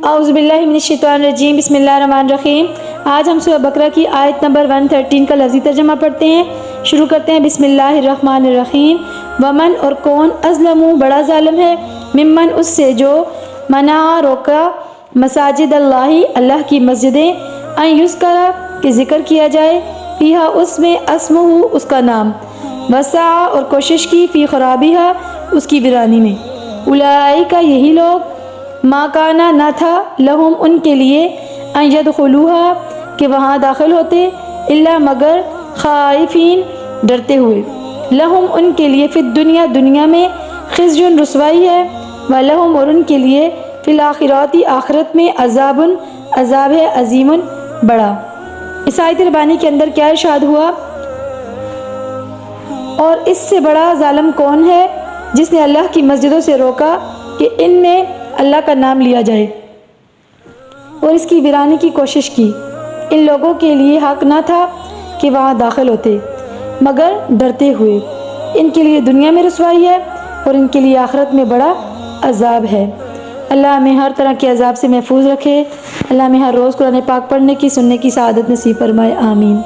اعوذ باللہ من الشیطان الرجیم، بسم اللہ الرحمن الرحیم۔ آج ہم سورہ بقرہ کی آیت نمبر 113 کا لفظی ترجمہ پڑھتے ہیں۔ شروع کرتے ہیں بسم اللہ الرحمن الرحیم۔ ومن اور کون اظلم بڑا ظالم ہے، ممن اس سے جو منع روکا مساجد اللہ اللہ کی مسجدیں، ان یذکر کہ ذکر کیا جائے، فیہا اس میں اسمہ اس کا نام، وسعی اور کوشش کی فی خرابیہا اس کی ویرانی میں، اولئک یہی لوگ ما کانا نہ تھا لہم ان کے لیے ان یدخلوہا کہ وہاں داخل ہوتے، الا مگر خائفین ڈرتے ہوئے، لہم ان کے لیے فی الدنیا دنیا میں خزی رسوائی ہے، ولہم اور ان کے لیے فی الآخرات آخرت میں عذاب عذاب ہے عظیم بڑا۔ اس آیت ربانی کے اندر کیا ارشاد ہوا؟ اور اس سے بڑا ظالم کون ہے جس نے اللہ کی مسجدوں سے روکا کہ ان میں اللہ کا نام لیا جائے اور اس کی ویرانی کی کوشش کی۔ ان لوگوں کے لیے حق نہ تھا کہ وہاں داخل ہوتے مگر ڈرتے ہوئے، ان کے لیے دنیا میں رسوائی ہے اور ان کے لیے آخرت میں بڑا عذاب ہے۔ اللہ ہمیں ہر طرح کے عذاب سے محفوظ رکھے۔ اللہ ہمیں ہر روز قرآن پاک پڑھنے کی سننے کی سعادت نصیب فرمائے، آمین۔